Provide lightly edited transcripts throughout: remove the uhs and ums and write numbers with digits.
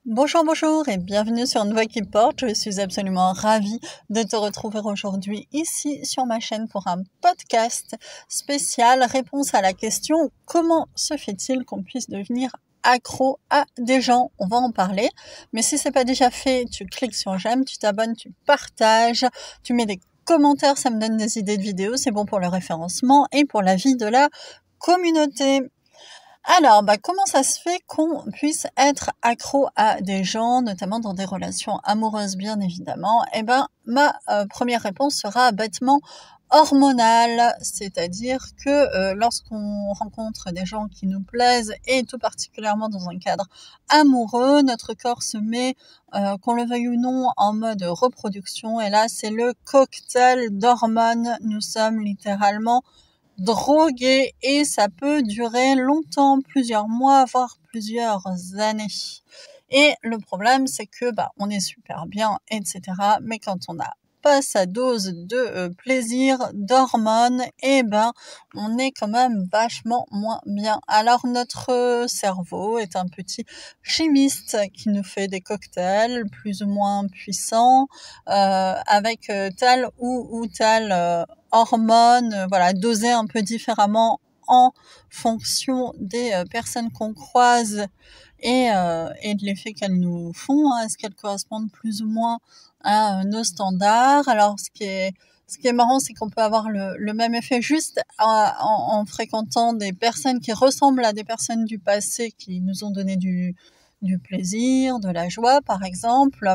Bonjour, bonjour et bienvenue sur Une Voix qui porte. Je suis absolument ravie de te retrouver aujourd'hui ici sur ma chaîne pour un podcast spécial réponse à la question comment se fait-il qu'on puisse devenir accro à des gens? On va en parler, mais si c'est pas déjà fait, tu cliques sur j'aime, tu t'abonnes, tu partages, tu mets des commentaires, ça me donne des idées de vidéos, c'est bon pour le référencement et pour la vie de la communauté. Alors, comment ça se fait qu'on puisse être accro à des gens, notamment dans des relations amoureuses, bien évidemment? Ma première réponse sera bêtement hormonale, c'est-à-dire que lorsqu'on rencontre des gens qui nous plaisent, et tout particulièrement dans un cadre amoureux, notre corps se met, qu'on le veuille ou non, en mode reproduction, et là, c'est le cocktail d'hormones. Nous sommes littéralement drogué et ça peut durer longtemps, plusieurs mois, voire plusieurs années. Et le problème, c'est que on est super bien, etc. Mais quand on n'a pas sa dose de plaisir, d'hormones, on est quand même vachement moins bien. Alors notre cerveau est un petit chimiste qui nous fait des cocktails plus ou moins puissants avec tel ou tel hormones, voilà, dosées un peu différemment en fonction des personnes qu'on croise et de l'effet qu'elles nous font. Est-ce qu'elles correspondent plus ou moins à nos standards? Alors, ce qui est marrant, c'est qu'on peut avoir le même effet juste en fréquentant des personnes qui ressemblent à des personnes du passé qui nous ont donné du plaisir, de la joie, par exemple.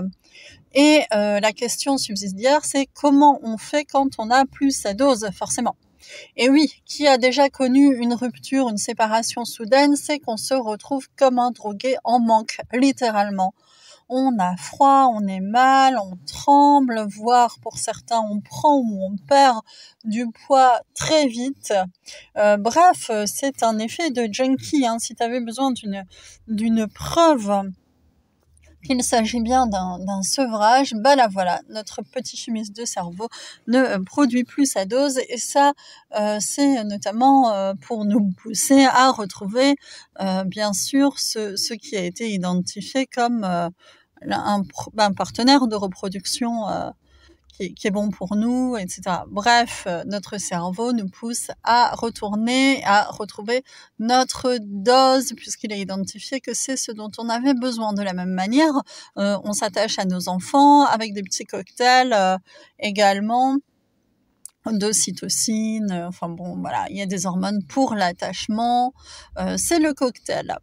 Et la question subsidiaire, c'est comment on fait quand on n'a plus sa dose, forcément. Et oui, qui a déjà connu une rupture, une séparation soudaine, c'est qu'on se retrouve comme un drogué en manque, littéralement. On a froid, on est mal, on tremble, voire pour certains on prend ou on perd du poids très vite. Bref, c'est un effet de junkie. Si tu avais besoin d'une preuve qu'il s'agit bien d'un sevrage, là voilà, notre petit chimiste de cerveau ne produit plus sa dose et ça, c'est notamment pour nous pousser à retrouver bien sûr ce qui a été identifié comme un partenaire de reproduction qui est bon pour nous, etc. Bref, notre cerveau nous pousse à retourner, à retrouver notre dose, puisqu'il a identifié que c'est ce dont on avait besoin. De la même manière, on s'attache à nos enfants avec des petits cocktails également d'ocytocine. Enfin bon, voilà, il y a des hormones pour l'attachement. C'est le cocktail.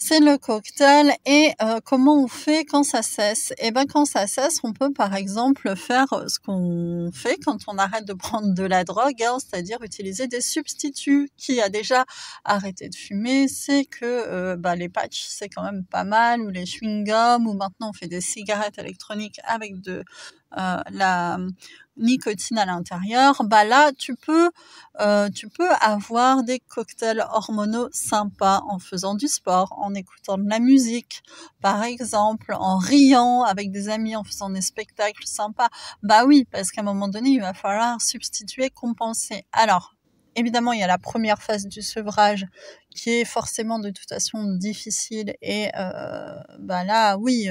C'est le cocktail et comment on fait quand ça cesse? Quand ça cesse, on peut par exemple faire ce qu'on fait quand on arrête de prendre de la drogue, c'est-à-dire utiliser des substituts. Qui a déjà arrêté de fumer sait que les patchs, c'est quand même pas mal, ou les chewing-gums, ou maintenant on fait des cigarettes électroniques avec de la nicotine à l'intérieur. Là, tu peux avoir des cocktails hormonaux sympas en faisant du sport, en écoutant de la musique, par exemple, en riant avec des amis, en faisant des spectacles sympas. Oui, parce qu'à un moment donné, il va falloir substituer, compenser. Alors, évidemment, il y a la première phase du sevrage qui est forcément de toute façon difficile et là, oui,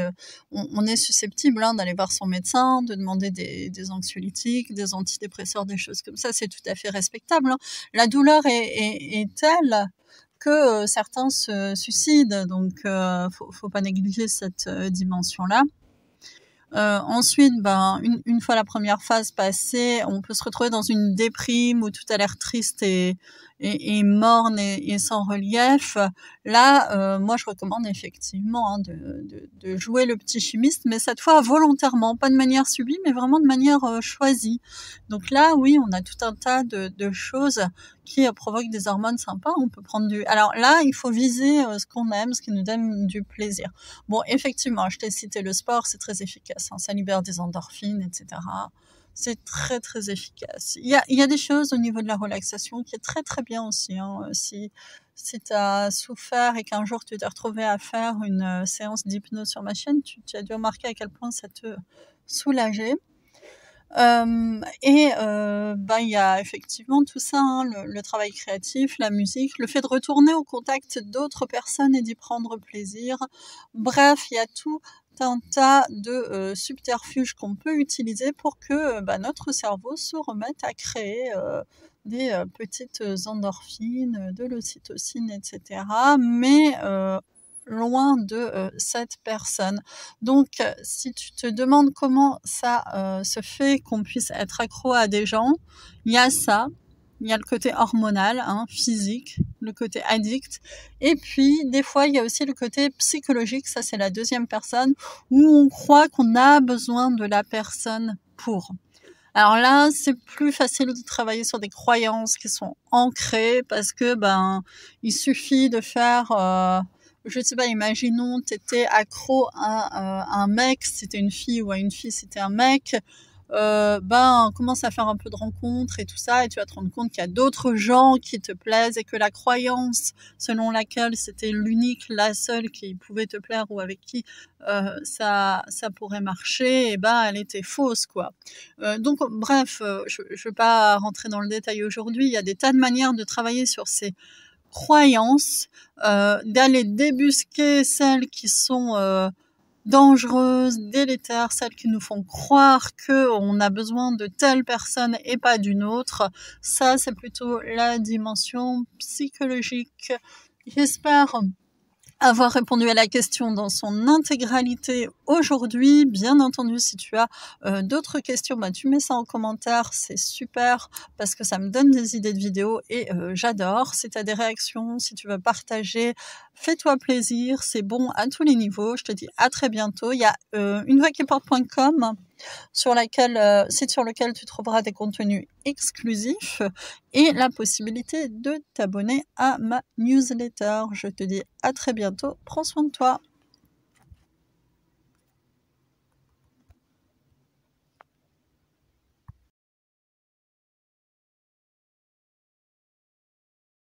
on est susceptible d'aller voir son médecin, de demander des anxiolytiques, des antidépresseurs, des choses comme ça, c'est tout à fait respectable. La douleur est telle que certains se suicident, donc faut pas négliger cette dimension-là. Ensuite, une fois la première phase passée, on peut se retrouver dans une déprime où tout a l'air triste et morne et sans relief. Là, moi, je recommande effectivement de jouer le petit chimiste, mais cette fois volontairement, pas de manière subie, mais vraiment de manière choisie. Donc là, oui, on a tout un tas de choses qui provoquent des hormones sympas. On peut prendre Alors là, il faut viser ce qu'on aime, ce qui nous donne du plaisir. Bon, effectivement, je t'ai cité le sport, c'est très efficace. Ça libère des endorphines, etc. C'est très, très efficace. Il y a des choses au niveau de la relaxation qui est très, très bien aussi. Si tu as souffert et qu'un jour tu t'es retrouvé à faire une séance d'hypnose sur ma chaîne, tu as dû remarquer à quel point ça te soulageait. Il y a effectivement tout ça, hein, le travail créatif, la musique, le fait de retourner au contact d'autres personnes et d'y prendre plaisir. Bref, il y a tout un tas de subterfuges qu'on peut utiliser pour que notre cerveau se remette à créer des petites endorphines, de l'ocytocine, etc. Mais loin de cette personne. Donc, si tu te demandes comment ça se fait qu'on puisse être accro à des gens, il y a ça. Il y a le côté hormonal, hein, physique, le côté addict. Et puis, des fois, il y a aussi le côté psychologique. Ça, c'est la deuxième personne où on croit qu'on a besoin de la personne pour. Alors là, c'est plus facile de travailler sur des croyances qui sont ancrées parce que, il suffit de faire, je sais pas, imaginons, t'étais accro à un mec, si c'était une fille, ou à une fille, si c'était un mec, on commence à faire un peu de rencontres et tout ça, et tu vas te rendre compte qu'il y a d'autres gens qui te plaisent et que la croyance selon laquelle c'était l'unique, la seule qui pouvait te plaire ou avec qui ça pourrait marcher, elle était fausse, quoi. Donc, bref, je veux pas rentrer dans le détail aujourd'hui. Il y a des tas de manières de travailler sur ces croyances, d'aller débusquer celles qui sont dangereuses, délétères, celles qui nous font croire qu'on a besoin de telle personne et pas d'une autre. Ça, c'est plutôt la dimension psychologique. J'espère avoir répondu à la question dans son intégralité aujourd'hui. Bien entendu, si tu as d'autres questions, tu mets ça en commentaire, c'est super parce que ça me donne des idées de vidéos et j'adore. Si tu as des réactions, si tu veux partager, fais-toi plaisir, c'est bon à tous les niveaux. Je te dis à très bientôt. Il y a unevoixquiporte.com site sur lequel tu trouveras des contenus exclusifs et la possibilité de t'abonner à ma newsletter. Je te dis à très bientôt. Prends soin de toi.